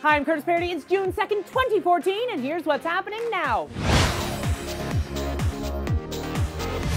Hi, I'm Curtis Parody. It's June 2nd, 2014, and here's what's happening now.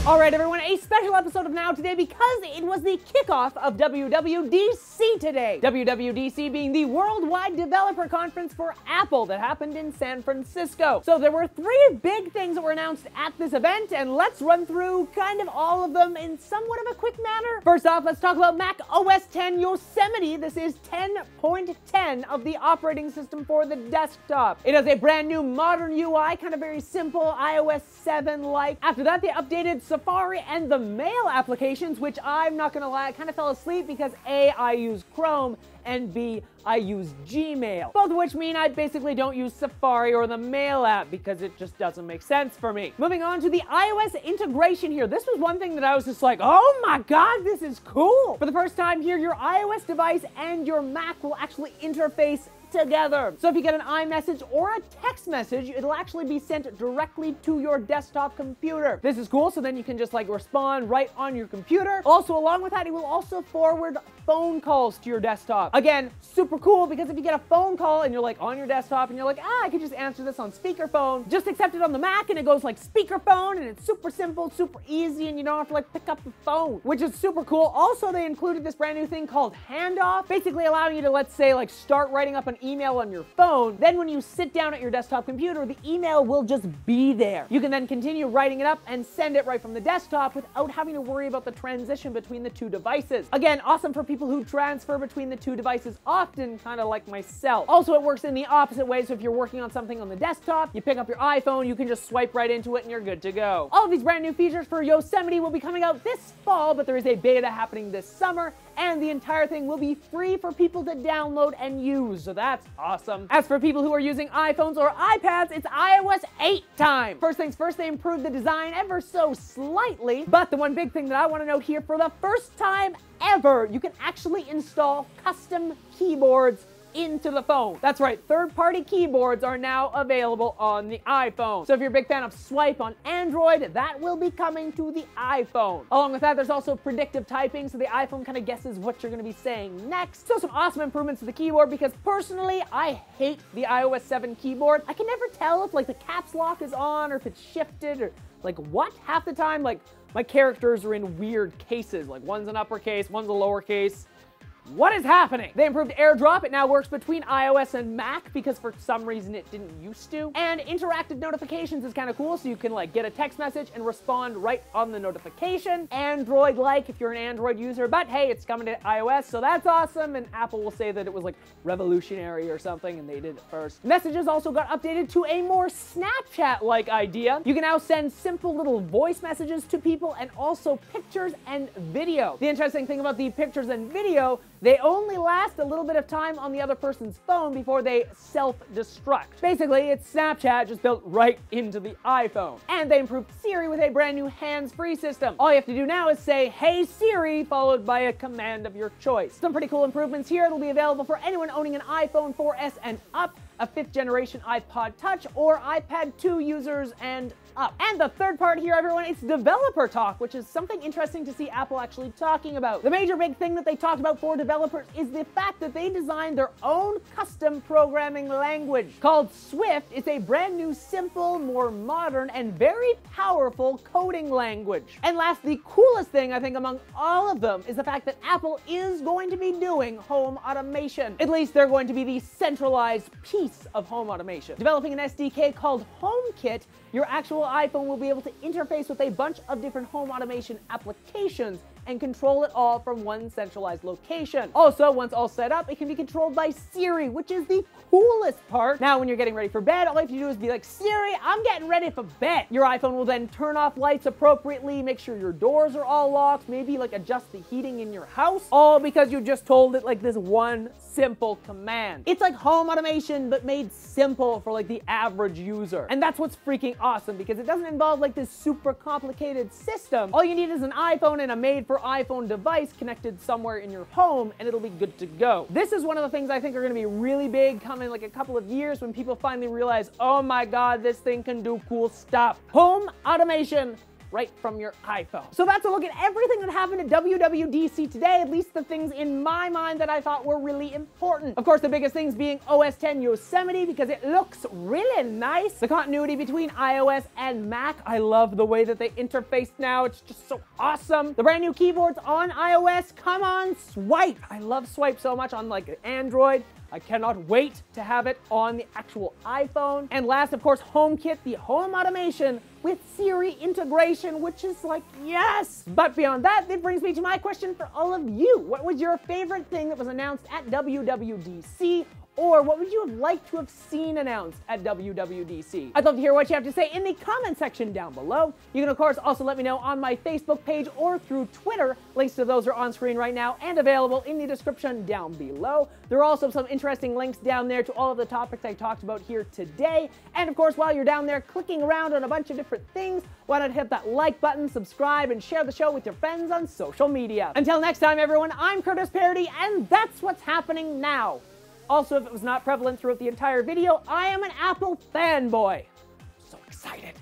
Alright everyone, a special episode of Now today because it was the kickoff of WWDC today. WWDC being the Worldwide Developer Conference for Apple that happened in San Francisco. So there were three big things that were announced at this event, and let's run through kind of all of them in somewhat of a quick manner. First off, let's talk about Mac OS X Yosemite. This is 10.10 of the operating system for the desktop. It has a brand new modern UI, kind of very simple, iOS 7-like. After that, they updated Safari and the Mail applications, which I'm not gonna lie, I kind of fell asleep because A, I use Chrome, and B, I use Gmail. Both of which mean I basically don't use Safari or the Mail app because it just doesn't make sense for me. Moving on to the iOS integration here. This was one thing that I was just like, oh my god, this is cool. For the first time here, your iOS device and your Mac will actually interface together. So if you get an iMessage or a text message, it'll actually be sent directly to your desktop computer. This is cool, so then you can just like respond right on your computer. Also, along with that, it will also forward phone calls to your desktop. Again, super cool, because if you get a phone call and you're like on your desktop and you're like, I could just answer this on speakerphone, just accept it on the Mac and it goes like speakerphone, and it's super simple, super easy, and you don't have to like pick up the phone, which is super cool. Also, they included this brand new thing called Handoff, basically allowing you to, let's say, like start writing up an email on your phone. Then when you sit down at your desktop computer, the email will just be there. You can then continue writing it up and send it right from the desktop without having to worry about the transition between the two devices. Again, awesome for people who transfer between the two devices often, kind of like myself. Also, it works in the opposite way, so if you're working on something on the desktop, you pick up your iPhone, you can just swipe right into it and you're good to go. All of these brand new features for Yosemite will be coming out this fall, but there is a beta happening this summer, and the entire thing will be free for people to download and use, so that's awesome. As for people who are using iPhones or iPads, it's iOS 8 time. First things first, they improved the design ever so slightly, but the one big thing that I want to note here, for the first time ever, you can actually install custom keyboards into the phone. That's right, third-party keyboards are now available on the iPhone. So if you're a big fan of Swipe on Android, that will be coming to the iPhone. Along with that, there's also predictive typing, so the iPhone kind of guesses what you're going to be saying next. So some awesome improvements to the keyboard, because personally, I hate the iOS 7 keyboard. I can never tell if like the caps lock is on or if it's shifted or like what. Half the time, like my characters are in weird cases, like one's an uppercase, one's a lowercase. What is happening? They improved AirDrop. It now works between iOS and Mac because for some reason it didn't used to. And interactive notifications is kind of cool, so you can like get a text message and respond right on the notification. Android-like if you're an Android user, but hey, it's coming to iOS, so that's awesome, and Apple will say that it was like revolutionary or something and they did it first. Messages also got updated to a more Snapchat-like idea. You can now send simple little voice messages to people and also pictures and video. The interesting thing about the pictures and video, they only last a little bit of time on the other person's phone before they self-destruct. Basically, it's Snapchat just built right into the iPhone. And they improved Siri with a brand new hands-free system. All you have to do now is say, "Hey Siri," followed by a command of your choice. Some pretty cool improvements here. It'll be available for anyone owning an iPhone 4S and up, a 5th generation iPod Touch, or iPad 2 users and up. And the third part here, everyone, it's developer talk, which is something interesting to see Apple actually talking about. The major big thing that they talked about for developers is the fact that they designed their own custom programming language called Swift. It's a brand new, simple, more modern, and very powerful coding language. And last, the coolest thing I think among all of them is the fact that Apple is going to be doing home automation. At least they're going to be the centralized piece of home automation. Developing an SDK called HomeKit, your actual iPhone will be able to interface with a bunch of different home automation applications and control it all from one centralized location. Also, once all set up, it can be controlled by Siri, which is the coolest part. Now, when you're getting ready for bed, all you have to do is be like, "Siri, I'm getting ready for bed." Your iPhone will then turn off lights appropriately, make sure your doors are all locked, maybe like adjust the heating in your house, all because you just told it like this one simple command. It's like home automation, but made simple for like the average user. And that's what's freaking awesome, because it doesn't involve like this super complicated system. All you need is an iPhone and a made-for-iPhone device connected somewhere in your home, and it'll be good to go. This is one of the things I think are gonna be really big coming like a couple of years, when people finally realize, oh my god, this thing can do cool stuff. Home automation right from your iPhone. So that's a look at everything that happened at WWDC today, at least the things in my mind that I thought were really important. Of course, the biggest things being OS X Yosemite, because it looks really nice. The continuity between iOS and Mac, I love the way that they interface now. It's just so awesome. The brand new keyboards on iOS, come on, Swipe. I love Swipe so much on like Android. I cannot wait to have it on the actual iPhone. And last, of course, HomeKit, the home automation with Siri integration, which is like, yes! But beyond that, it brings me to my question for all of you. What was your favorite thing that was announced at WWDC? Or what would you have liked to have seen announced at WWDC? I'd love to hear what you have to say in the comment section down below. You can, of course, also let me know on my Facebook page or through Twitter. Links to those are on screen right now and available in the description down below. There are also some interesting links down there to all of the topics I talked about here today. And, of course, while you're down there clicking around on a bunch of different things, why not hit that like button, subscribe, and share the show with your friends on social media. Until next time, everyone, I'm Curtis Parody, and that's what's happening now. Also, if it was not prevalent throughout the entire video, I am an Apple fanboy. So excited.